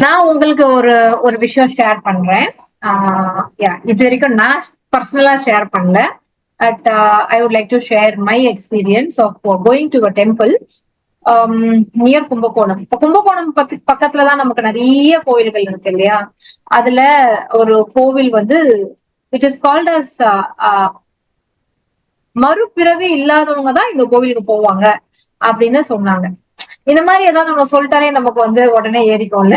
நான் உங்களுக்கு ஒரு ஒரு விஷயம் ஷேர் பண்றேன். இது வரைக்கும் நான் பர்சனலா ஷேர் பண்ணல. But I would like to share my experience of going to a temple near Kumbakonam. இப்ப கும்பகோணம் பக்கத்துலதான் நமக்கு நிறைய கோயில்கள் இருக்கு இல்லையா? அதுல ஒரு கோவில் வந்து இட் இஸ் கால்ட் அஸ் மறுபிறவி இல்லாதவங்க தான் இந்த கோவிலுக்கு போவாங்க அப்படின்னு சொன்னாங்க. இந்த மாதிரி ஏதாவது நம்ம சொல்லிட்டாலே நமக்கு வந்து உடனே ஏறிக்கும்ல.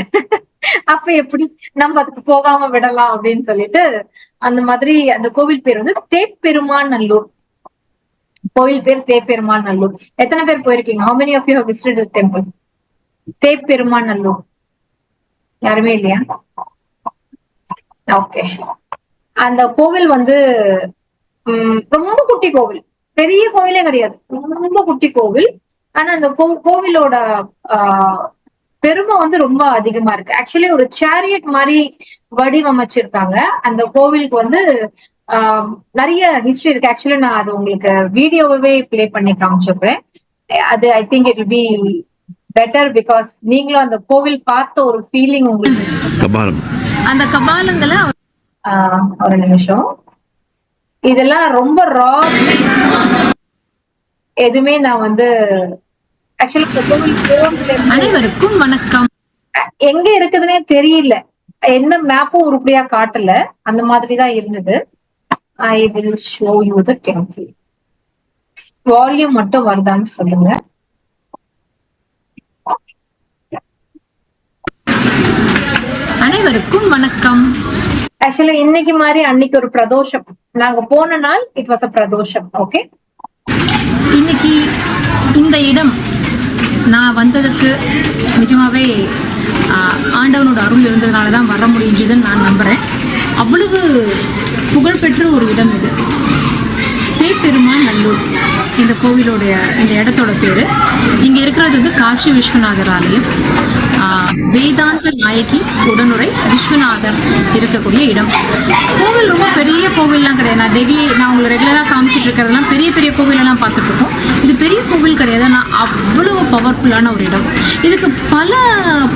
அப்ப எப்படி நம்ம அதுக்கு போகாம விடலாம் அப்படின்னு சொல்லிட்டு அந்த மாதிரி அந்த கோவில் பேர் வந்து தேப்பெருமான் நல்லூர். கோவில் பேர் தேப்பெருமான் நல்லூர். எத்தனை பேர் போயிருக்கீங்க? how many of you have visited the temple? தேப்பெருமான் Nallur யாருமே இல்லையா? ஓகே. அந்த கோவில் வந்து ரொம்ப குட்டி கோவில், பெரிய கோவிலே கிடையாது, ரொம்ப குட்டி கோவில். ஆனா அந்த கோவிலோட பெருமை வந்து ரொம்ப அதிகமா இருக்கு. ஆக்சுவலி ஒரு சேரியட் மாதிரி வடிவமைச்சிருக்காங்க. அந்த கோவிலுக்கு வந்து நிறைய ஹிஸ்டரி இருக்கு. ஆக்சுவலி நான் அது உங்களுக்கு வீடியோவே பிளே பண்ணி காமிச்சிருப்பேன். அது I think it will be better because நீங்களும் அந்த கோவில் பார்த்த ஒரு ஃபீலிங் உங்களுக்கு. அந்த கபாலங்களை ஒரு நிமிஷம், இதெல்லாம் ரொம்ப ரா, எதுவுமே நான் வந்து அனைவருக்கும் வணக்கம். எங்க இருக்குதுன்னே தெரியல, எந்த மேப்பும் உருப்படியா காட்டல, அந்த மாதிரிதான் இருந்தது. I will show you the temple. Volume மட்டும் வருதான்னு சொல்லுங்க. அனைவருக்கும் வணக்கம். ஆக்சுவலி இன்னைக்கு மாதிரி அன்னைக்கு ஒரு பிரதோஷம், நாங்க போன நாள் it was a Pradosham. Okay, இன்னைக்கு இந்த இடம் நான் வந்ததுக்கு நிஜமாவே ஆண்டவனோட அருள் இருந்ததுனால தான் வர முடிஞ்சதுன்னு நான் நம்புறேன். அவ்வளவு புகழ்பெற்ற ஒரு இடம் இது, தேப்பெருமான் நல்லூர். இந்த கோவிலோடைய இந்த இடத்தோட பேரு. இங்க இருக்கிறது வந்து காசி விஸ்வநாதர் ஆலயம். வேதாந்த நாயகி உடனுரை விஸ்வநாதர் இருக்கக்கூடிய இடம். கோவில் ரொம்ப பெரிய கோவில்லாம் கிடையாது. நான் உங்களை ரெகுலரா காமிச்சிட்டு இருக்கிறதெல்லாம் பெரிய பெரிய கோவிலெல்லாம் பார்த்துட்டு இருக்கோம். இது பெரிய கோவில் கிடையாது, நான் அவ்வளவு பவர்ஃபுல்லான ஒரு இடம். இதுக்கு பல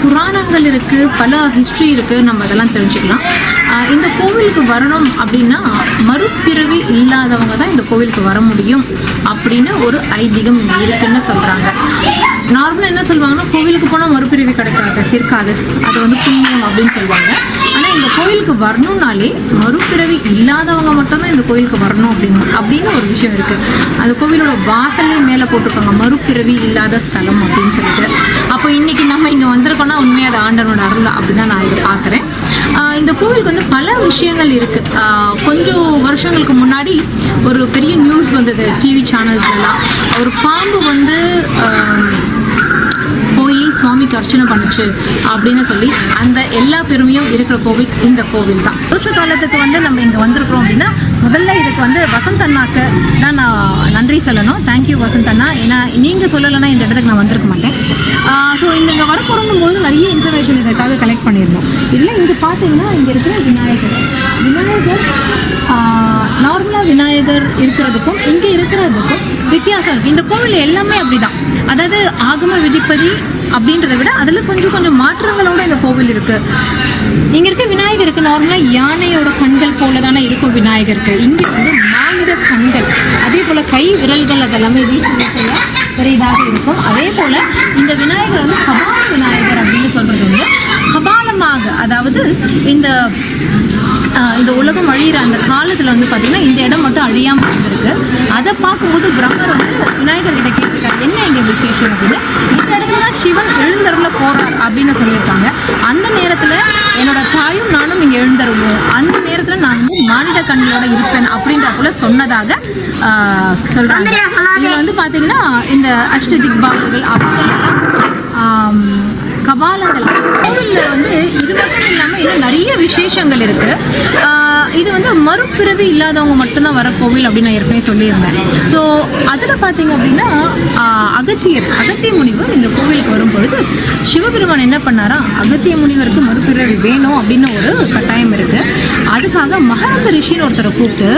புராணங்கள் இருக்கு, பல ஹிஸ்டரி இருக்கு, நம்ம அதெல்லாம் தெரிஞ்சுக்கலாம். இந்த கோவிலுக்கு வரணும் அப்படின்னா மறுபிறவி இல்லாதவங்க தான் இந்த கோவிலுக்கு வர முடியும் அப்படின்னு ஒரு ஐதீகம் இங்க இருக்குன்னு சொல்றாங்க. நார்மலா என்ன சொல்லுவாங்கன்னா, கோவிலுக்கு போனா மறுபிறவி இருக்காது, அது வந்து புண்ணியம் அப்படின்னு சொல்லுவாங்க. ஆனா இந்த கோவிலுக்கு வரணும்னாலே மறுபிறவி இல்லாதவங்க மட்டும்தான் இந்த கோவிலுக்கு வரணும் அப்படின்னு ஒரு விஷயம் இருக்கு. அந்த கோவிலோட வாசலே மேல போட்டிருக்காங்க, மறுபிறவி இல்லாத ஸ்தலம் அப்படின்னு சொல்லிட்டு. அப்போ இன்னைக்கு நம்ம இங்க வந்திருக்கோம்னா உண்மையா அது ஆண்டவனோட அருள் அப்படிதான் நான் இதை பாக்குறேன். இந்த கோவிலுக்கு வந்து பல விஷயங்கள் இருக்கு. கொஞ்சம் வருஷங்களுக்கு முன்னாடி ஒரு பெரிய நியூஸ் வந்தது டிவி சேனல்ஸ்லாம். ஒரு பாம்பு வந்து போய் சுவாமிக்கு அர்ச்சனை பண்ணுச்சு அப்படின்னு சொல்லி அந்த எல்லா பெருமையும் இருக்கிற கோவில் இந்த கோவில் தான். வருஷ காலத்துக்கு வந்து நம்ம இங்கே வந்திருக்கிறோம் அப்படின்னா முதல்ல இதுக்கு வந்து வசந்த் அண்ணாக்கு தான் நான் நன்றி சொல்லணும். தேங்க்யூ வசந்த் அண்ணா, ஏன்னா நீங்கள் சொல்லலைன்னா இந்த இடத்துக்கு நான் வந்திருக்க மாட்டேன். ஸோ இங்கே வரப்போகிறோம் போது நிறைய இன்ஃபர்மேஷன் இதுக்காக கலெக்ட் பண்ணியிருந்தோம். இதில் இங்கே பார்த்தீங்கன்னா இங்கே இருக்கிற விநாயகர் நார்மலாக விநாயகர் இருக்கிறதுக்கும் இங்கே இருக்கிறதுக்கும் வித்தியாசம் இருக்குது. இந்த கோவில் எல்லாமே அப்படிதான். அதாவது ஆகம விதிப்படி அப்படின்றத விட அதில் கொஞ்சம் கொஞ்சம் மாற்றங்களோட இந்த கோவில் இருக்கு. இங்க இருக்க விநாயகருக்கு நார்மலா யானையோட கண்கள் போல தானே இருக்கும் விநாயகருக்கு. இங்க வந்து மாநில கண்கள், அதே போல கை விரல்கள் அதெல்லாமே வீசுல பெரியதாக இருக்கும். அதே போல இந்த விநாயகர் வந்து கபால விநாயகர் அப்படின்னு சொல்றது வந்து கபாலமாக, அதாவது இந்த உலகம் அழியிற அந்த காலத்துல வந்து பாத்தீங்கன்னா இந்த இடம் மட்டும் அழியாம இருந்திருக்கு. அதை பார்க்கும்போது பிரம்மர் வந்து விநாயகர் கிட்ட கேட்டிருக்காரு, என்ன இங்க விசேஷம் அப்படின்னு. இந்த இடத்துல தான் சிவன் எழுந்தருள போறார் அப்படின்னு சொல்லியிருக்காங்க. அந்த நேரத்துல என்னோட தாயும் நானும் இங்க எழுந்தருவோம், அந்த நேரத்துல நான் வந்து மானிட கண்களோட இருப்பேன் அப்படின்ற போல சொன்னதாக சொல்றாங்க. இதுல வந்து பாத்தீங்கன்னா இந்த அஷ்ட திக்பாலர்கள் அவங்களெல்லாம் கபாலங்கள் கோவில்ல வந்து இது மட்டும் இல்லாமல் இன்னும் நிறைய விசேஷங்கள் இருக்கு. இது வந்து மறுபிறவி இல்லாதவங்க மட்டும்தான் வர கோவில் அப்படின்னு நான் ஏற்கனவே சொல்லியிருந்தேன். ஸோ அதில் பார்த்தீங்க அப்படின்னா அகத்திய முனிவர் இந்த கோவிலுக்கு வரும் பொழுது சிவபெருமான் என்ன பண்ணாரா, அகத்திய முனிவருக்கு மறுபிறவி வேணும் அப்படின்னு ஒரு கட்டாயம் இருக்கு. அதுக்காக மகரந்த ரிஷின்னு ஒருத்தரை கூப்பிட்டு,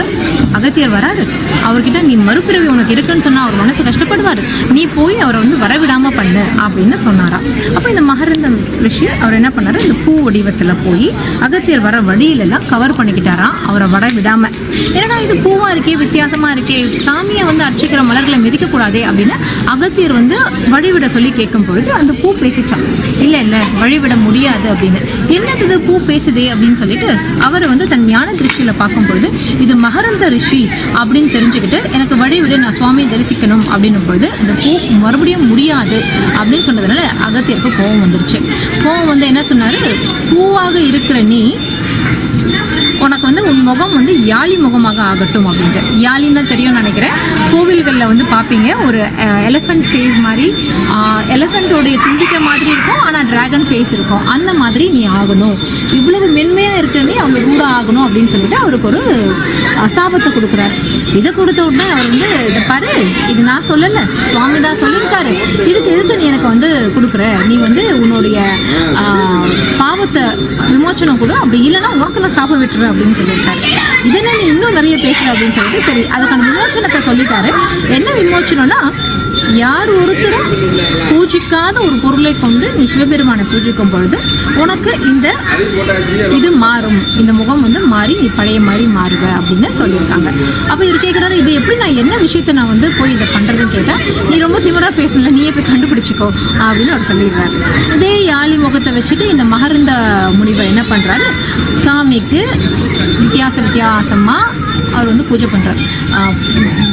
அகத்தியர் வராரு, அவர்கிட்ட நீ மறுபிறவி உனக்கு இருக்குன்னு சொன்னா அவர் மனசு கஷ்டப்படுவாரு, நீ போய் அவரை வந்து வரவிடாம பண்ணு அப்படின்னு சொன்னாரா. அப்போ இந்த மகரந்த ரிஷி அவர் என்ன பண்ணாரு, இந்த பூ வடிவத்துல போய் அகத்தியர் வர வழியிலெல்லாம் கவர் பண்ணிக்கிட்டாராம், அவரை வர விடாம. ஏன்னா இது பூவா இருக்கே, வித்தியாசமா இருக்கே, சாமியை வந்து அர்ச்சிக்கிற மலர்களை மிதிக்க கூடாதே அப்படின்னு அகத்தியர் வந்து வழிவிட சொல்லி கேட்கும் பொழுது அந்த பூ பேசிச்சான். இல்ல வழிவிட முடியாது அப்படின்னு. என்னது பூ பேசுதே அப்படின்னு சொல்லிட்டு அவரை வந்து தன் ஞான திருஷ்டியில பார்க்கும் பொழுது இது மகரந்த ரிஷி அப்படின்னு தெரிஞ்சுக்கிட்டு எனக்கு வழிவிட, நான் சுவாமியை தரிசிக்கணும் அப்படின்னும் பொழுது இந்த பூ மறுபடியும் முடியாது அப்படின்னு சொன்னதுனால அகத்தியருக்கு கோபம் வந்துருச்சு. கோபம் வந்து என்ன சொன்னாரு, பூவாக இருக்கிற நீ, உனக்கு வந்து உன் முகம் வந்து யாழி முகமாக ஆகட்டும் அப்படின்ட்டு. யாழின்னு தான் தெரியும்னு நினைக்கிறேன். கோவில்களில் வந்து பார்ப்பீங்க, ஒரு எலிஃபென்ட் ஃபேஸ் மாதிரி, எலிஃபென்ட்டோடைய தும்பிக்கை மாதிரி இருக்கும், ஆனால் டிராகன் ஃபேஸ் இருக்கும். அந்த மாதிரி நீ ஆகணும், இவ்வளவு மென்மையாக இருக்கிற நீ அவங்க ரூடாக ஆகணும் அப்படின்னு சொல்லிட்டு அவருக்கு ஒரு சாபத்தை கொடுக்குறாரு. இதை கொடுத்த உடனே அவர் வந்து, இதை பாரு, இது நான் சொல்லலை, சுவாமி தான் சொல்லியிருக்காரு, இதுக்கு எதுக்கு நீ எனக்கு வந்து கொடுக்குற, நீ வந்து உன்னுடைய பாவத்தை விமோச்சனம் கொடு, அப்படி இல்லைன்னா உனக்கு நான் சாபம் விட்டுறேன் அப்படின்னு சொல்லியிருக்காரு. இதென்ன நீ இன்னும் நிறைய பேசுற அப்படின்னு சொல்லிட்டு, சரி அதுக்கான விமோச்சனத்தை சொல்லிட்டாரு. என்ன விமோச்சனம்னா, யார் ஒருத்தரும் பூஜிக்காத ஒரு பொருளை கொண்டு நீ சிவபெருமானை பூஜிக்கும் பொழுது உனக்கு இந்த இது மாறும், இந்த முகம் வந்து மாறி நீ பழைய மாதிரி மாறுவ அப்படின்னு சொல்லியிருக்காங்க. அப்போ இவர் கேட்குறாரு, இது எப்படி நான் என்ன விஷயத்த நான் வந்து போய் இதை பண்ணுறதுன்னு கேட்டால், நீ ரொம்ப திமிரா பேசல, நீயே போய் கண்டுபிடிச்சிக்கோ அப்படின்னு அவர் சொல்லிடுறாரு. இதே யாழி முகத்தை வச்சுட்டு இந்த மகரந்த முனிவர் என்ன பண்ணுறாரு, சாமிக்கு வித்தியாசமாக அவர் வந்து பூஜை பண்ணுறாரு,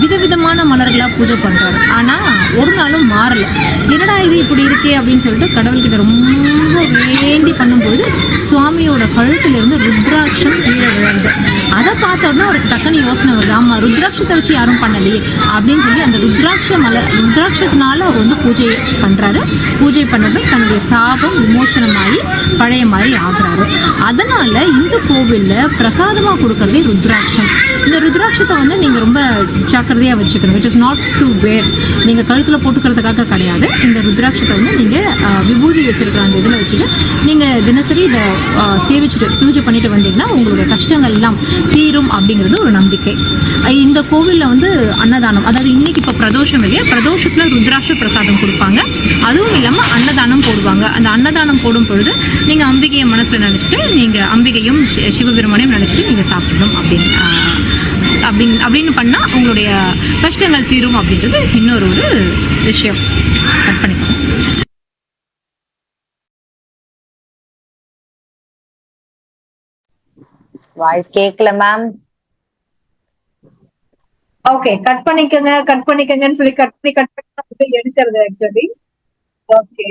விதவிதமான மலர்களாக பூஜை பண்ணுறாரு. ஆனால் ஒரு நாளும் மாறலை. என்னடா இது இப்படி இருக்கே அப்படின்னு சொல்லிட்டு கடவுள்கிட்ட ரொம்ப வேண்டி பண்ணும்போது சுவாமியோட கழுத்திலிருந்து ருத்ராட்சம் கீழே விழுந்து, அதை பார்த்தோன்னா அவருக்கு டக்குன்னு யோசனை வருது, ஆமாம் ருத்ராட்சத்தை வச்சு யாரும் பண்ணலையே அப்படின்னு சொல்லி அந்த ருத்ராட்சத்தினால அவர் வந்து பூஜை பண்ணுறாரு. பூஜை பண்ணது தன்னுடைய சாபம் விமோசனமாகி பழைய மாதிரி ஆகுறாரு. அதனால இந்த கோவிலில் பிரசாதமாக கொடுக்கறதே ருத்ராட்சம். இந்த ருத்ராட்சத்தை வந்து நீங்கள் ரொம்ப ஜாக்கிரதையாக வச்சுக்கணும். இட் இஸ் நாட் டு வேர், நீங்கள் கழுத்தில் போட்டுக்கிறதுக்காக கிடையாது. இந்த ருத்ராட்சத்தை வந்து நீங்கள் விபூதி வச்சுருக்கிற அந்த இதில் வச்சுட்டு நீங்கள் தினசரி இதை சேவிச்சுட்டு பூஜை பண்ணிட்டு வந்தீங்கன்னா உங்களுடைய கஷ்டங்கள் எல்லாம் தீரும் அப்படிங்கிறது ஒரு நம்பிக்கை. இந்த கோவிலில் வந்து அன்னதானம், அதாவது இன்னைக்கு இப்போ பிரதோஷம் இல்லையா, பிரதோஷத்தில் ருத்ராட்ச பிரசாதம் கொடுப்பாங்க. அதுவும் இல்லாமல் அன்னதானம் போடுவாங்க. அந்த அன்னதானம் போடும் பொழுது நீங்கள் அம்பிகையை மனசில் நினச்சிட்டு, நீங்கள் அம்பிகையும் சிவபெருமானையும் நினச்சிட்டு நீங்கள் சாப்பிடணும் அப்படின்னு பண்ணால் உங்களுடைய கஷ்டங்கள் தீரும் அப்படின்றது இன்னொரு விஷயம். கட் பண்ணிக்கலாம். வாய்ஸ் கேட்கல மேம். ஓகே, கட் பண்ணிக்கங்கன்னு சொல்லி கட் பண்ணி எடுக்கிறது ஆக்சுவலி. ஓகே,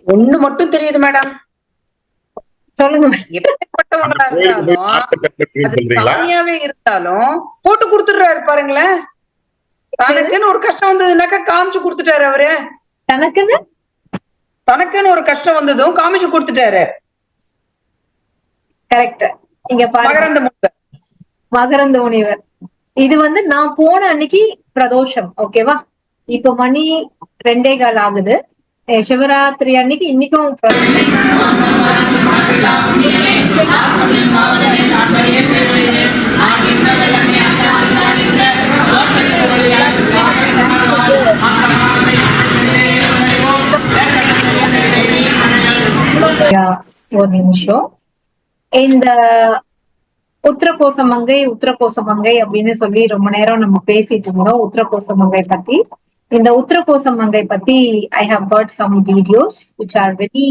ஒண்ணு மட்டும் தெரியுது மேடம், சொல்லுங்க. எப்படிப்பட்டவங்களா இருந்தாலும் அது சாமியாவே இருந்தாலும் போட்டு கொடுத்துடுறாரு பாருங்களேன். தனக்குன்னு ஒரு கஷ்டம் வந்ததுனாக்கா காமிச்சு கொடுத்துட்டாரு அவரு. தனக்குன்னு ஒரு கஷ்டம் வந்ததும் காமிச்சு கொடுத்துட்டாரு. கரெக்ட். இங்க மகரந்த முனிவர் இது வந்து நான் போன அன்னைக்கு பிரதோஷம். ஓகேவா, இப்ப மணி 2:15 ஆகுது. சிவராத்திரி அன்னைக்கு இன்னைக்கும் ஒரு நிமிஷம். இந்த உத்திரகோசமங்கை அப்படின்னு சொல்லி ரொம்ப நேரம் நம்ம பேசிட்டு இருந்தோம் உத்திரகோசமங்கை பத்தி. இந்த உத்திரகோசமங்கை பத்தி I have got some videos which are very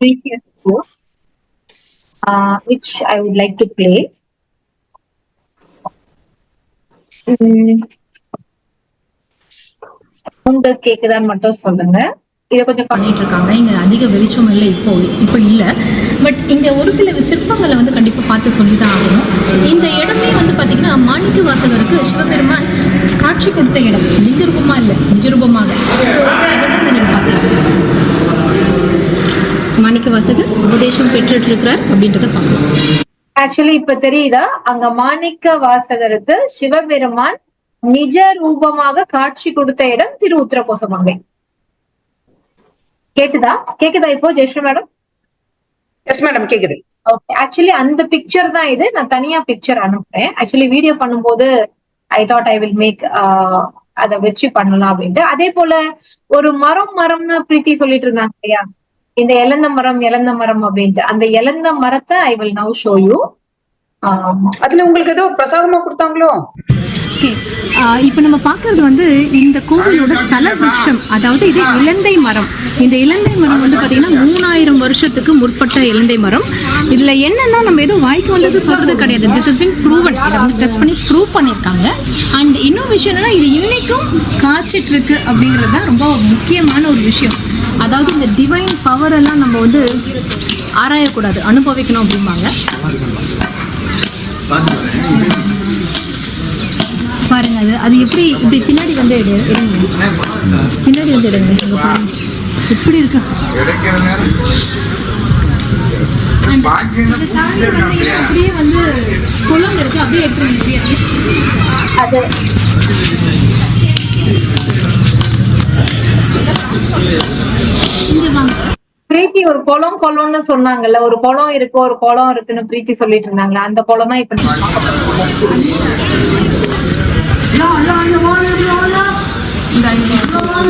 precious videos which I would like to play. உங்க கேக்குதான்னு மட்டும் சொல்லுங்க. இதை கொஞ்சம் பண்ணிட்டு இருக்காங்க. இங்க அதிக வெளிச்சம் இல்லை, இப்போ இல்ல. பட் இங்க ஒரு சில சிற்பங்களை வந்து கண்டிப்பா பார்த்து சொல்லிதான் ஆகணும். இந்த இடமே வந்து பாத்தீங்கன்னா மாணிக்க வாசகருக்கு சிவபெருமான் காட்சி கொடுத்த இடம், லிங்க ரூபமா இல்ல, நிஜ ரூபமாக. நீங்க பார்க்கலாம், மாணிக்க வாசகர் உபதேசம் பெற்றுட்டு இருக்கிறார் அப்படின்றத பார்க்கலாம். ஆக்சுவலி இப்ப தெரியுதா, அங்க மாணிக்க வாசகருக்கு சிவபெருமான் நிஜ ரூபமாக காட்சி கொடுத்த இடம் திரு உத்தரகோசமங்கை. கேக்குதா இப்போ ஜெயஸ்ரீ மேடம்? எஸ் மேடம், கேக்குது. ஓகே, ஆக்சுவலி அந்த பிக்சர் தான் இது. நான் தனியா பிக்சர் அனுப்புறேன். ஆக்சுவலி வீடியோ பண்ணும்போது I thought I will make அதை வச்சு பண்ணலாம் அப்படின்ட்டு. அதே போல ஒரு மரம்னு பிரீத்தி சொல்லிட்டு இருந்தாங்க இல்லையா, இந்த இலந்த மரம் அப்படின்ட்டு. அந்த இலந்த மரத்தை I will now show you. அதுல உங்களுக்கு ஏதோ பிரசாதமா கொடுத்தாங்களோ? ஓகே, இப்போ நம்ம பார்க்கறது வந்து இந்த கோவிலோட தல விருட்சம், அதாவது இது இலந்தை மரம். இந்த இலந்தை மரம் வந்து பார்த்தீங்கன்னா 3000 வருஷத்துக்கு முற்பட்ட இலந்தை மரம். இதில் என்னன்னா, நம்ம எதுவும் வாய்க்கு வந்தது சொல்றது கிடையாது. This is been proven. இதை வந்து டெஸ்ட் பண்ணி ப்ரூவ் பண்ணியிருக்காங்க. அண்ட் இன்னொரு விஷயம் என்னன்னா, இது இன்னைக்கும் காய்ச்சிட்டு இருக்கு அப்படிங்கிறது தான் ரொம்ப முக்கியமான ஒரு விஷயம். அதாவது இந்த டிவைன் பவர் எல்லாம் நம்ம வந்து ஆராயக்கூடாது, அனுபவிக்கணும் அப்படிம்பாங்க. பாருங்க, அது எப்படி இப்படி பின்னாடி வந்து பின்னாடி வந்து எடுங்க. பாருங்க எப்படி இருக்கு. அப்படியே வந்து குளம் இருக்கு, அப்படியே எடுத்து அது இங்க வாங்க. பிரீத்தி ஒரு குளம்னு சொன்னாங்கல்ல, ஒரு குளம் இருக்குன்னு பிரீத்தி சொல்லிட்டு இருந்தாங்களா, அந்த குளம் தான் இப்ப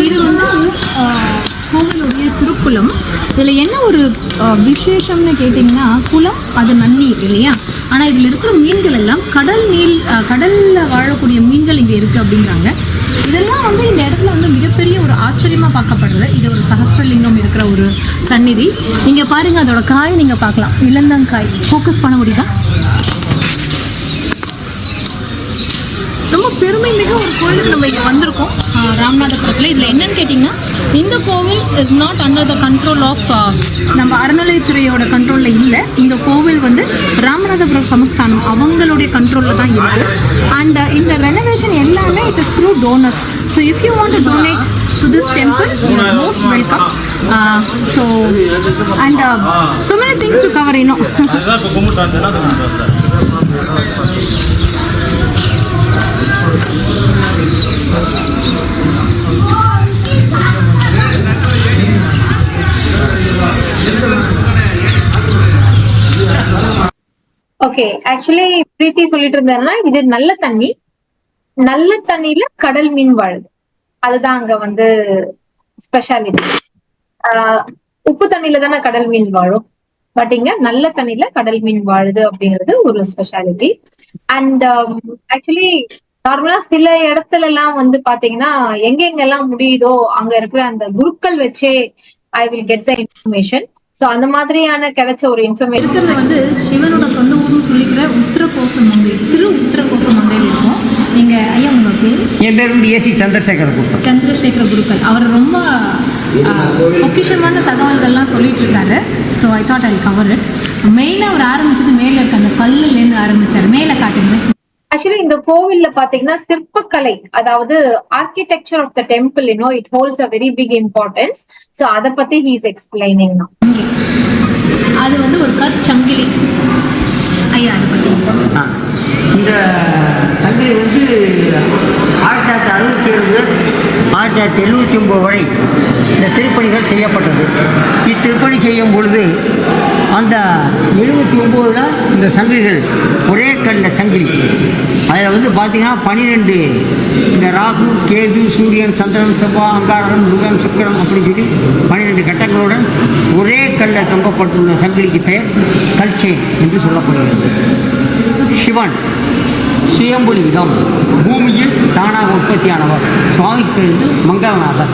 இது வந்து கோவிலுடைய திருக்குளம். இதில் என்ன ஒரு விசேஷம்னு கேட்டிங்கன்னா, குளம் அது நன்னீர் இல்லையா, ஆனால் இதில் இருக்கிற மீன்கள் எல்லாம் கடலில் வாழக்கூடிய மீன்கள் இங்கே இருக்குது அப்படிங்கிறாங்க. இதெல்லாம் வந்து இந்த இடத்துல வந்து மிகப்பெரிய ஒரு ஆச்சரியமாக பார்க்கப்படுறது. இது ஒரு சகஸ்ரலிங்கம் இருக்கிற ஒரு சந்நிதி. நீங்கள் பாருங்கள், அதோட காயை நீங்கள் பார்க்கலாம், இளந்தங்காய். ஃபோக்கஸ் பண்ண முடியுதா? ரொம்ப பெருமை மிக ஒரு கோயிலுக்கு நம்ம இங்கே வந்திருக்கோம், ராமநாதபுரத்தில். இதில் என்னன்னு கேட்டிங்கன்னா, இந்த கோவில் is not under the control of நம்ம அறநிலையத்துறையோட கண்ட்ரோலில் இல்லை. இந்த கோவில் வந்து ராமநாதபுரம் சமஸ்தானம் அவங்களுடைய கண்ட்ரோலில் தான் இருக்குது. அண்ட் இந்த ரெனோவேஷன் எல்லாமே it is through donors. So if you want to donate to this temple, you are most welcome. So and so many things to cover, you know. Okay, actually Preethi சொல்லிட்டு இருந்தாங்கன்னா, இது நல்ல தண்ணியில கடல் மீன் வாழுது. அதுதான் அங்க வந்து ஸ்பெஷாலிட்டி. உப்பு தண்ணியில தானே கடல் மீன் வாழும், பட் இங்க நல்ல தண்ணியில கடல் மீன் வாழுது அப்படிங்கிறது ஒரு ஸ்பெஷாலிட்டி. அண்ட் ஆக்சுவலி நார்மலா சில இடத்துல எல்லாம் வந்து பாத்தீங்கன்னா, எங்கெங்கெல்லாம் முடியுதோ அங்க இருக்கிற அந்த குருக்கள் வச்சே I will get the information. So அந்த மாதிரியான கிடைச்ச ஒரு இன்ஃபர்மேஷன் இருக்கிறது வந்து சிவனோட சொந்த ஊர்னு சொல்லிக்கிற உத்தரகோசமங்கை, திரு உத்தரகோசமங்கையில் இருக்கும். நீங்க ஐயா உங்க பேர்? என் பேர் வந்து ஏசி சந்திரசேகர குருக்கள். அவர் ரொம்ப பொக்கிஷமான தகவல்கள்லாம் சொல்லிட்டு இருக்காரு. So I thought I cover it. மெயினாக அவர் ஆரம்பிச்சது மேலே இருக்க அந்த கல்லுலேருந்து ஆரம்பிச்சார். மேலே காட்டுங்க. ஆக்சுவலி இந்த கோவில்ல பாத்தீங்கன்னா சிற்பக்கலை, அதாவது architecture of the temple, it holds a very big importance. So அத பத்தி ஹி இஸ் எக்ஸ்பிளைனிங் நவ. அது வந்து ஒரு கற்சங்கிலி. ஐயா அதை பத்தி. இந்த சங்கிலி வந்து 1967 1979 வரை இந்த திருப்பணிகள் செய்யப்பட்டது. இத்திருப்பணி செய்யும் பொழுது அந்த 79ல் இந்த சங்கிலிகள் ஒரே கண்ட சங்கிலி. அதில் வந்து பார்த்திங்கன்னா 12 இந்த ராகு, கேது, சூரியன், சந்திரன், செவ்வாய், அங்காரகம், புதன், சுக்கிரன் அப்படின்னு சொல்லி 12 கட்டங்களுடன் ஒரே கல்ல தொங்கப்பட்டுள்ள சங்கிலிக்கு பெயர் கல்சேன் என்று சொல்லப்படுகிறது. சிவன் சுயம்புலிங்கம், பூமியில் தானாக உற்பத்தியானவர். சுவாமி பேர் மங்களநாதர்.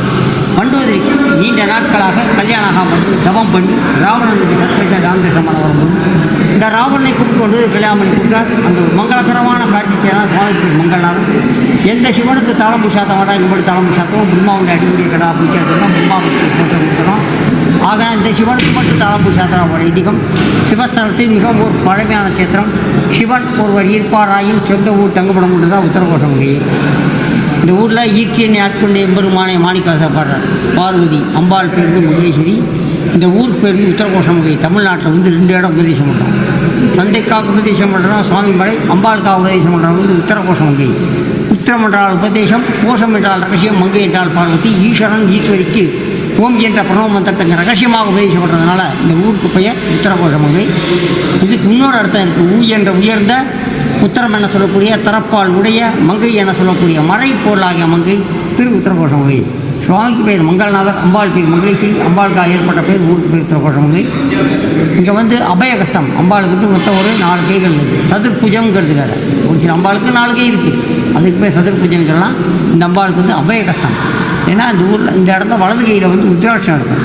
பண்டோதரி நீண்ட நாட்களாக கல்யாணம் ஆகாமல் தவம் பண்ணி ராவணனுக்கு சர்வதேச ராமகிருஷ்ணன் இந்த ராவணனை கூப்பிட்டு கொண்டு கல்யாணம் பண்ணி கொடுத்தார். அந்த ஒரு மங்களகரமான கார்த்திகை தான் சுவாமி பேர் மங்களநாதர். எந்த சிவனுக்கு தாளம் பூசாத்த மாட்டா, இங்கும்படி தாளம் பூசாத்தோம், பிரம்மாவுடைய அடிமுடிய கடா பூச்சாத்தோம்னா பிரம்மாவுக்கு பூசை கொடுக்குறோம். ஆக இந்த சிவனுக்கு மட்டும் தாளம் பூசாத்திரம் ஒரு ஐதீகம். சிவஸ்தலத்தில் மிகவும் ஒரு பழமையான சேத்திரம். சிவன் ஒருவர் ஈர்ப்பாராயின் சொந்த ஊர் தங்கப்படம் கொண்டு தான் உத்தரகோசமங்கை. இந்த ஊரில் ஈட்டியனை ஆட்கொண்ட எம்பெருமானை மாணிக்காச பாடுறார். பார்வதி அம்பாள் பேருந்து மகேஸ்வரி. இந்த ஊருக்கு பேருந்து உத்தரகோசமங்கை. தமிழ்நாட்டில் வந்து 2 இடம் உபதேசம் பண்ணுறோம். சந்தைக்காக உபதேசம் பண்ணுறோம் சுவாமி மலை, அம்பாளுக்காக உபதேசம் பண்ணுறோம் வந்து உத்தரகோசமங்கை. உத்திரம் என்றால் உபதேசம், கோஷம் என்றால் ரகசியம், மங்கை என்றால் பார்வதி, ஈஸ்வரன் ஈஸ்வரிக்கு ஓம் என்ற பிரணவ மந்திரத்தை ரகசியமாக உபதேசப்படுறதுனால இந்த ஊருக்கு பெயர் உத்தரகோஷ மங்கை. இதுக்கு இன்னொரு அர்த்தம் இருக்குது. ஊ என்ற உயர்ந்த, உத்தரம் என சொல்லக்கூடிய தரப்பால் உடைய, மங்கை என சொல்லக்கூடிய மறை பொருளாகிய மங்கை திரு உத்தரகோஷ மங்கை. சுவாமிக்கு பேர் மங்களநாதர், அம்பாள் பேர் மங்களேஸ்வரி, அம்பாளுக்காக ஏற்பட்ட பேர் ஊருக்கு பேர் உத்தரகோஷ மங்கை. இங்கே வந்து அபயகஸ்தம், அம்பாளுக்கு வந்து மொத்தம் ஒரு 4 கைகள் இருக்குது. சதுர்புஜம்ங்கிறது வேறு. ஒரு சில அம்பாளுக்கு 4 கை இருக்குது, அதுக்கு பேர் சதுர்புஜம் சொல்லலாம். இந்த அம்பாளுக்கு வந்து அபயகஸ்தம். ஏன்னா இந்த ஊரில் இந்த இடத்துல வலது கையில் வந்து உத்ராட்சம் இருக்கும்.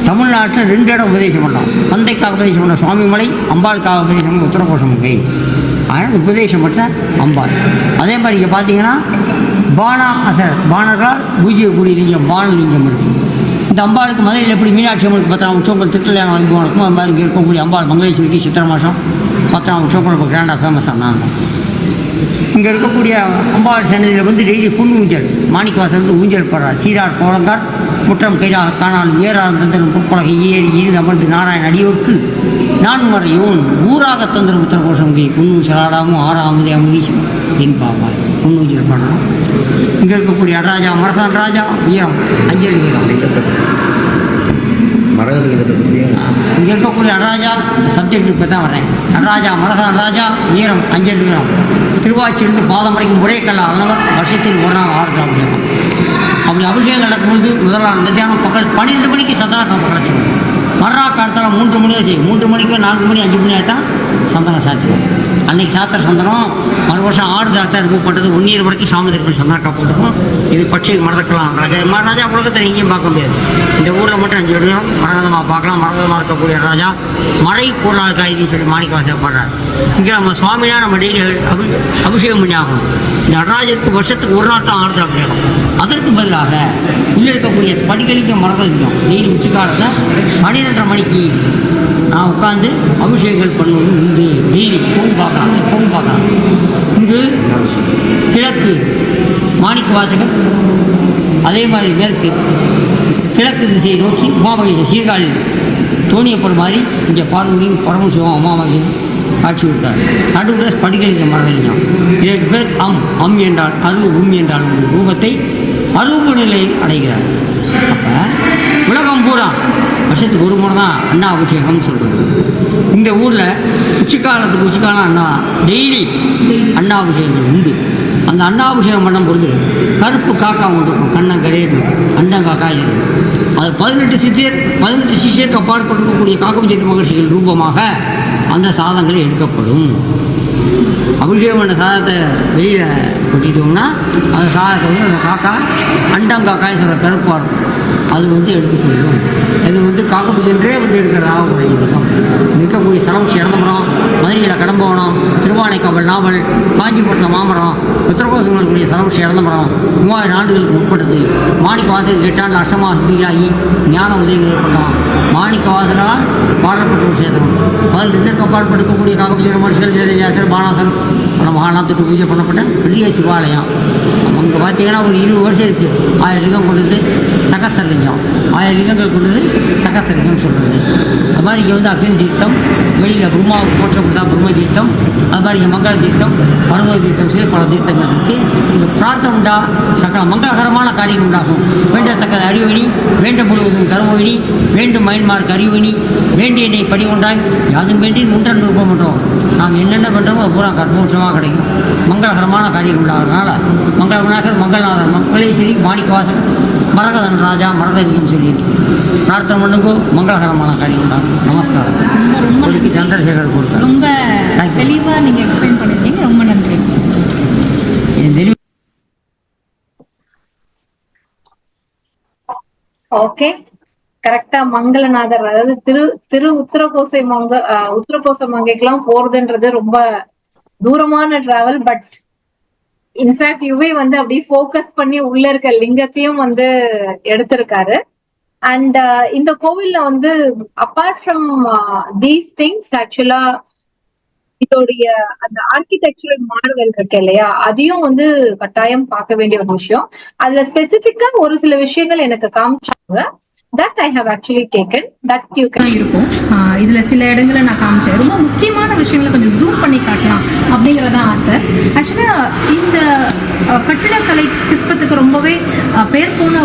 தமிழ்நாட்டில் 2 இடம் உபதேசம் பண்ணோம். தந்தைக்காக உபதேசம் பண்ண சுவாமிமலை, அம்பாளுக்காக உபதேசம் பண்ண உத்தரகோஷ மங்கை. ஆனால் உபதேசம் பெற்ற அம்பாள். அதே மாதிரி இங்கே பார்த்தீங்கன்னா பானா அசர், பானர்களால் பூஜ்யக்கூடிய லிங்கம் பானலிங்கம் இருக்குது. இந்த அம்பாளுக்கு மதுரையில் எப்படி மீனாட்சி அம்மனுக்கு 10 உற்சவங்கள் திருக்கல்யாணம் வைபவம் இருக்கும், அது மாதிரி இங்கே இருக்கக்கூடிய அம்பாள் மங்களேஸ்வரிக்கு சித்திரை மாதம் 10 உற்சவங்கள் இப்போ கிராண்டாக ஃபேமஸாக நாங்கள். இங்கே இருக்கக்கூடிய அம்பாள் சன்னதியில் வந்து டெய்லி புண்ணு ஊஞ்சல், மாணிக்கவாசல் ஊஞ்சல் போடுறார். சீரார் போலந்தார் முற்றம் கைதாக காணாலும் ஏறாள் தந்திரம் புற்பலகை ஏறி இழுது அமர்ந்து நாராயண அடியோர்க்கு நான் மறையோன் ஊராக தந்திரம் உத்தரகோஷம் கை புண்ணூஞ்சல் ஆடாமும் ஆறாமதே அமுதீசம் தென் பாப்பாய் புண்ணூஞ்சல் பண்ணணும். இங்கே இருக்கக்கூடிய நடராஜா மரசான் ராஜா வீரம் அஞ்சல் வீரம். இங்கே இருக்கக்கூடிய நடராஜா சப்ஜெக்ட் இப்போ தான் வரேன். நடராஜா மரசான் ராஜா வீரம் அஞ்சல் வீரம். திருவாச்சியிலிருந்து பாதம் வரைக்கும் ஒரே கல்ல, அதனால் வருஷத்தில் ஒரு நாள் 6 அபிஷேகம். அப்படி அபிஷேகம் நடக்கும்பொழுது முதல் நாள் மத்தியானம் பகல் 12 மணிக்கு சந்தனம் கிடச்சிடும். மறுநாள் காலத்தில் 3 மணி தான் செய்யும். 3 மணிக்கு 4 மணி 5 மணி ஆகிட்டா சந்தனம் சாத்திடும். அன்றைக்கி சாத்திர சந்தனம் மறு வருஷம் 6 தாத்தா ரிமூவ் பண்ணுறது 1 இயர் வரைக்கும் சாமி திருப்பி சந்தனக்கா போட்டுக்கும். இது பட்சை மறந்துக்கலாம். ராஜா உலகத்தை எங்கேயும் பார்க்க முடியாது. இந்த ஊரில் மட்டும் 5 வருடம் மரகதமாக பார்க்கலாம். மரகதமாக இருக்கக்கூடிய ராஜா மறை பொருளாதார காய்கறி சொல்லி மாணிக்கவாசல் பாடுறார். இங்கே நம்ம சுவாமினா நம்ம டெய்லி அபிஷேகம் பண்ணி ஆகணும். இந்த நடராஜருக்கு வருஷத்துக்கு ஒரு நாள் தான் 6 அபிஷேகம். அதற்கு பதிலாக உள்ளே இருக்கக்கூடிய படிக்கலிக்க மரகதம் டெய்லி உச்சிக்காலத்தில் 12:30 மணிக்கு நான் உட்காந்து அபிஷேகங்கள் பண்ணுவது உண்டு. டெய்லி எப்பவும் பார்க்கலாம். இங்கு கிழக்கு மாணிக்க வாசகர், அதே மாதிரி மேற்கு கிழக்கு திசையை நோக்கி உமாமகேஸ்வரர் சீர்காழில் தோணியப்பர் மாதிரி இங்கே பார்வதியும் பரமசிவம் உமாமகேஸ்வரன் காட்சி விட்டார். நடுவில் படிக்கலிங்க மரகலிங்கம். இதற்கு பேர் அம் என்றால் அரு, என்றால் ரூபத்தை அரூப நிலையில் அடைகிறார். அப்போ உலகம் பூரா வருஷத்துக்கு ஒரு முறை தான் அண்ணா அபிஷேகம்னு சொல்கிறது. இந்த ஊரில் உச்சிக்காலம் அண்ணா டெய்லி அண்ணா அபிஷேகங்கள் உண்டு. அந்த அண்ணாபிஷேகம் பண்ணும் பொழுது கருப்பு காக்கா ஒன்று இருக்கும், கண்ணங்கரேன்னு அண்டங்காக்கா இருக்கும். அது 18 சிஷியருக்கு அப்பாற்பட்டிருக்கக்கூடிய காக்கபுஜெட்டி மகர்ஷிகள் ரூபமாக அந்த சாதங்கள் எடுக்கப்படும். அபிஷேகம் பண்ண சாதத்தை வெளியில் கொட்டிட்டோம்னா அந்த சாதத்தை வந்து அந்த காக்கா அண்டங்காக்காய் சொல்கிற கருப்பாக இருக்கும், அது வந்து எடுத்துக்கொள்ளும். இது வந்து காக்கபுஜென்றே வந்து எடுக்கிறதாக ஒரு இதுக்கம். இருக்கக்கூடிய ஸ்தலம் சிறந்தமரம், மதுரையில் கடம்பவனம், திருவானைக்காவல் நாவல், காஞ்சிபுரத்தில் மாமரம், உத்தரகோசங்களுடைய ஸ்தலம் சிறந்தமரம் 3000 ஆண்டுகளுக்கு முற்பட்டது. மாணிக்க வாசகர் 8 ஆண்டு அஷ்டமா சித்திகளாகி ஞான உதயங்கள் ஏற்பட்டான். மாணிக்க வாசகரால் பாடப்பட்ட ஒரு சேத்திரம். அதில் இதற்கு அப்பாற்படுத்தக்கூடிய காக்கபுஜெட்டி மகர்ஷிகள், ஜெயதேசாசர், பானாசர் பல மகாநாத்துக்கு பூஜை பண்ணப்பட்ட பெரிய சிவாலயம். அங்கே பார்த்தீங்கன்னா ஒரு 20 வருஷம் இருக்குது. 1000 லிங்கம் கொண்டது சகஸ்திரலிங்கம், 1000 லிங்கங்கள் கொண்டது சகஸ்திரலிங்கம் சொல்கிறது. அது மாதிரி இங்கே வந்து அக்னி தீர்த்தம், வெளியில் பிரம்மாவுக்கு மோட்சம் கொடுத்தா பிரம்ம தீர்த்தம், அது மாதிரி இங்கே மங்கள தீர்த்தம், பரம தீர்த்தம் சொல்லி பல தீர்த்தங்கள் இருக்குது. இங்கே பிரார்த்தம் உண்டா சகல மங்களகரமான காரியம் உண்டாகும். வேண்டத்தக்க அறிவணி, வேண்டும் முழுவதும் தருமோயினி, வேண்டும் மயன்மார்க்கு அறிவணி, வேண்டியனை படி உண்டாய் யாதும் வேண்டின் முன்றன் விருப்பம் பண்ணுறோம். நாங்கள் என்னென்ன பண்ணுறோமோ அது பூரா கர்ப்பவசமாக கிடைக்கும். மங்களகரமான காரியம் உண்டாகிறதுனால மங்கள விநாயகர், மங்களநாதர், மங்களேஸ்வரி, மாணிக்க வாசகர், மரகதன் ராஜா, மரகலிங்கம் சொல்லி பிரார்த்தனை பண்ணுங்கோ, மங்களகரமான காரியம் உண்டாகும். நமஸ்காரம். ரொம்ப சந்திரசேகர் கொடுத்தார். ரொம்ப தெளிவாக நீங்கள் எக்ஸ்பிளைன் பண்ணியிருந்தீங்க. ரொம்ப நன்றி. ஓகே, கரெக்டா மங்களநாதர், அதாவது திரு உத்தரகோச மங்கைக்கெல்லாம் போறதுன்றது ரொம்ப தூரமான டிராவல். பட் இன்ஃபேக்ட் யுவே வந்து அப்படியே ஃபோக்கஸ் பண்ணி உள்ள இருக்க லிங்கத்தையும் வந்து எடுத்திருக்காரு. அண்ட் இந்த கோவில்ல வந்து அப்பார்ட் ஃப்ரம் தீஸ் திங்ஸ், ஆக்சுவலா இதோடைய அந்த ஆர்கிடெக்சரல் மார்வல் இருக்கு இல்லையா, அதையும் வந்து கட்டாயம் பார்க்க வேண்டிய ஒரு விஷயம். அதுல ஸ்பெசிபிக்கா ஒரு சில விஷயங்கள் எனக்கு காமிச்சாங்க. that I have actually taken that you can. இருக்கும் இதுல சில இடங்களை நான் காமிச்சேன். ரொம்ப முக்கியமான விஷயங்களை கொஞ்சம் ஜூம் பண்ணி காட்டலாம் அப்படிங்கறதான் ஆசை. ஆக்சுவலா இந்த கட்டிடக்கலை சிற்பத்துக்கு ரொம்பவே பேர் போன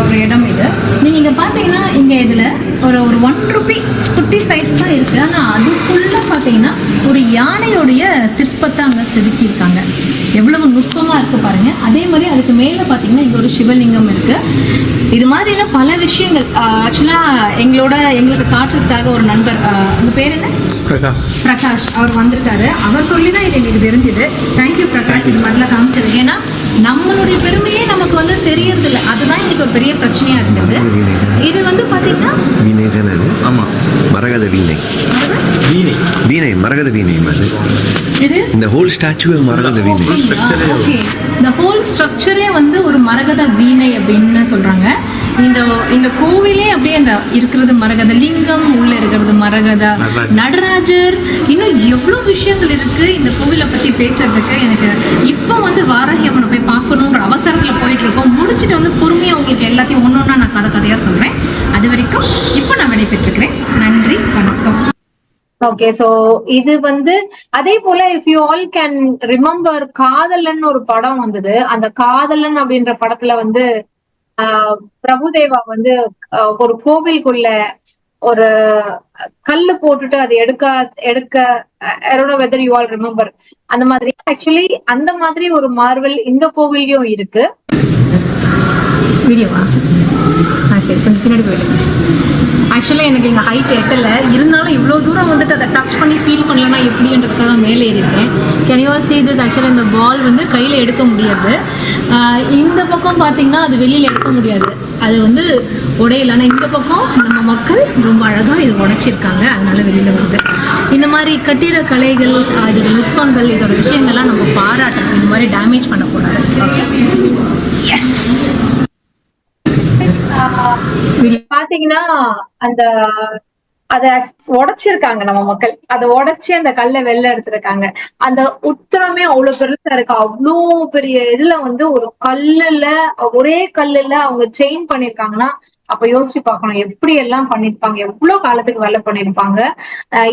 ஒரு இடம் இது. நீங்க இங்க பாத்தீங்கன்னா இங்க இதுல ஒரு 1 ரூபி குட்டி சைஸ் தான் இருக்கு. ஆனா அதுக்குள்ள பாத்தீங்கன்னா ஒரு யானையோடைய சிற்பத்தை அங்க செதுக்கி இருக்காங்க. எவ்வளவு நுட்பமா இருக்கு பாருங்க. அதே மாதிரி அதுக்கு மேல பாத்தீங்கன்னா இங்க ஒரு சிவலிங்கம் இருக்கு. இது மாதிரியான பல விஷயங்கள் ஆக்சுவலா எங்களுக்கு காட்டுறதுக்காக ஒரு நண்பர், உங்க பேர் என்ன? பிரகாஷ் அவர் வந்திருக்காரு. அவர் சொல்லிதான் இது எனக்கு தெரிஞ்சது. தேங்க்யூ பிரகாஷ், இது மாதிரிலாம் காமிச்சது. ஏன்னா நம்மளுடைய பெருமையே நமக்கு வந்து தெரியறது இல்லை. அதுதான் எனக்கு ஒரு பெரிய பிரச்சனையா இருந்தது. இது வந்து பாத்தீங்கன்னா வீணை தானே அது? ஆமா, மரகத வீணை. வீணை மரகத வீணை அது. இது இந்த ஹோல் ஸ்டாச்சுவே மரகத வீணை. ஓகே, இந்த ஹோல் ஸ்ட்ரக்சரே வந்து ஒரு மரகத வீணை அப்படின்னு சொல்றாங்க. இந்த கோவிலே அப்படியே அந்த இருக்கிறது மரகத லிங்கம், உள்ள இருக்கிறது மரகத நடராஜர், இன்னும் எவ்வளவு விஷயங்கள் இருக்கு இந்த கோவிலை பத்தி பேசுறதுக்கு. எனக்கு இப்போ வந்து வாராகி அம்மனை போய் பார்க்கணுன்ற அவசரத்துல போயிட்டு இருக்கோம். முடிச்சுட்டு வந்து பொறுமையா உங்களுக்கு எல்லாத்தையும் ஒன்னொன்னா நான் கதையா சொல்றேன். அது வரைக்கும் இப்போ நான் விடைபெற்றுக்கிறேன். நன்றி, வணக்கம். ஓகே, சோ இது வந்து அதே போல if you all can remember காதலன் ஒரு படம் வந்தது. அந்த காதலன் அப்படின்ற படத்துல வந்து பிரபுதேவா வந்து ஒரு கோவிலுக்குள்ள ஒரு கல்லு போட்டுட்டு அதை எடுக்க I don't know whether you all remember. அந்த மாதிரி ஆக்சுவலி அந்த மாதிரி ஒரு மார்வல் இந்த கோவிலையும் இருக்கு. வீடியோவா? சரி, கொஞ்சம் பின்னாடி போயிடுங்க. ஆக்சுவலாக எனக்கு எங்கள் ஹைட் எட்டலை, இருந்தாலும் இவ்வளோ தூரம் வந்துட்டு அதை டச் பண்ணி ஃபீல் பண்ணலன்னா எப்படின்றதுக்காக மேலே ஏறிட்டேன். Can you all see this? ஆக்சுவலாக இந்த பால் வந்து கையில் எடுக்க முடியாது. இந்த பக்கம் பார்த்தீங்கன்னா அது வெளியில் எடுக்க முடியாது, அது வந்து உடையல. ஆனால் இந்த பக்கம் நம்ம மக்கள் ரொம்ப அழகாக இது உடைச்சிருக்காங்க, அதனால வெளியில் வருது. இந்த மாதிரி கட்டிட கலைகள், இதோட நுட்பங்கள், இதோட விஷயங்கள்லாம் நம்ம பாராட்டணும். இந்த மாதிரி டேமேஜ் பண்ணக்கூடாது. பாத்தீங்கன்னா அத உடைச்சிருக்காங்க நம்ம மக்கள். அதை உடைச்சு அந்த கல்லை வெளில எடுத்திருக்காங்க. அந்த உத்தரமே அவ்வளவு பெருசா இருக்கு. அவ்வளோ பெரிய இதுல வந்து ஒரு கல்லுல, ஒரே கல்லுல அவங்க செயின் பண்ணிருக்காங்கன்னா அப்ப யோசிச்சு பார்க்கணும் எப்படி எல்லாம் பண்ணிருப்பாங்க, எவ்வளவு காலத்துக்கு வேலை பண்ணிருப்பாங்க.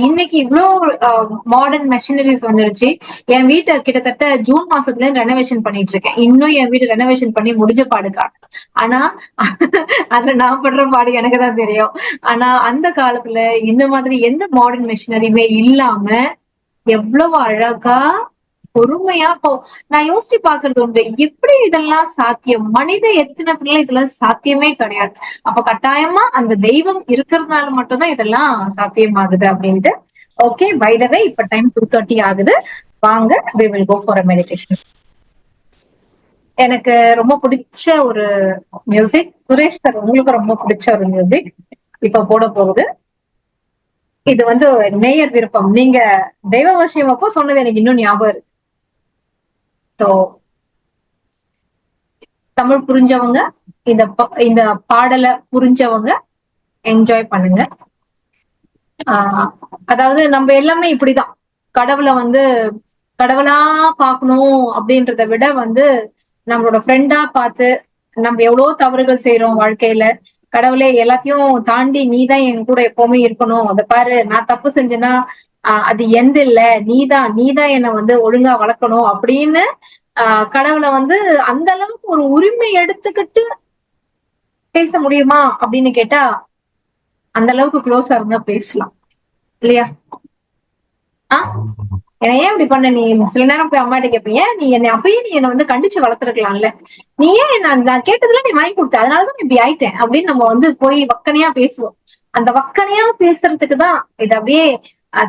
இன்னைக்கு இவ்வளவு மாடர்ன் மெஷினரிஸ் வந்துருச்சு. என் வீட்டை கிட்டத்தட்ட ஜூன் மாசத்துல ரெனோவேஷன் பண்ணிட்டு இருக்கேன். இன்னும் என் வீடு ரெனோவேஷன் பண்ணி முடிஞ்ச பாடுக்கா. ஆனா அதுல நான் படுற பாடு எனக்கு தான் தெரியும். ஆனா அந்த காலத்துல இந்த மாதிரி எந்த மாடர்ன் மெஷினரியுமே இல்லாம எவ்வளவு அழகா பொறுமையா நான் யோசிச்சு பாக்குறது உண்டு, எப்படி இதெல்லாம் சாத்தியம்? மனித எத்தனத்துல இதெல்லாம் சாத்தியமே கிடையாது. அப்ப கட்டாயமா அந்த தெய்வம் இருக்கிறதுனால மட்டும்தான் இதெல்லாம் சாத்தியமாகுது அப்படின்ட்டு. ஓகே, பை த வே இப்ப டைம் 2:30 ஆகுது. வாங்க, we will go for a meditation. எனக்கு ரொம்ப பிடிச்ச ஒரு மியூசிக், சுரேஷ் சார் உங்களுக்கு ரொம்ப பிடிச்ச ஒரு மியூசிக் இப்ப போட போகுது. இது வந்து நேயர் விருப்பம். நீங்க தெய்வ விஷயம் அப்போ சொன்னது எனக்கு இன்னும் ஞாபகம் இருக்கு. தமிழ் புரிஞ்சவங்க, இந்த பாடலை புரிஞ்சவங்க என்ஜாய் பண்ணுங்க. அதாவது நம்ம எல்லாமே இப்படிதான் கடவுளை வந்து கடவுளா பார்க்கணும் அப்படின்றத விட வந்து நம்மளோட ஃப்ரெண்டா பார்த்து, நம்ம எவ்வளவு தவறுகள் செய்யறோம் வாழ்க்கையில, கடவுளே எல்லாத்தையும் தாண்டி நீதான் என் கூட எப்பவுமே இருக்கணும். அதை பாரு, நான் தப்பு செஞ்சேன்னா அது எந்த இல்ல, நீதான் என்னை வந்து ஒழுங்கா வளர்க்கணும் அப்படின்னு கடவுளை வந்து அந்த அளவுக்கு ஒரு உரிமை எடுத்துக்கிட்டு பேச முடியுமா அப்படின்னு கேட்டா அந்த அளவுக்கு க்ளோஸா இருந்தா பேசலாம் இல்லையா? ஏன் இப்படி பண்ண? நீ சில நேரம் போய் அம்மாட்ட கேட்பீங்க, நீ என்னை வந்து கண்டிச்சு வளர்த்துருக்கலாம்ல, நீ ஏன் நான் கேட்டதுல நீ வாங்கி கொடுத்த, அதனாலதான் இப்படி ஆயிட்டேன் அப்படின்னு நம்ம வந்து போய் வக்கனையா பேசுவோம். அந்த வக்கனையா பேசுறதுக்கு தான் இது. அப்படியே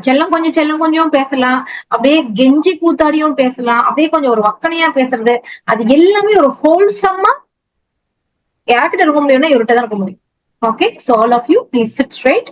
செல்லம் கொஞ்சம் பேசலாம், அப்படியே கெஞ்சி கூத்தாடியும் பேசலாம், அப்படியே கொஞ்சம் ஒரு வக்கனையா பேசுறது, அது எல்லாமே ஒரு ஹோல்சம்மா யார்கிட்ட இருக்க முடியும்னா இவர்கிட்ட தான் இருக்க முடியும். Okay, so all of you please sit straight.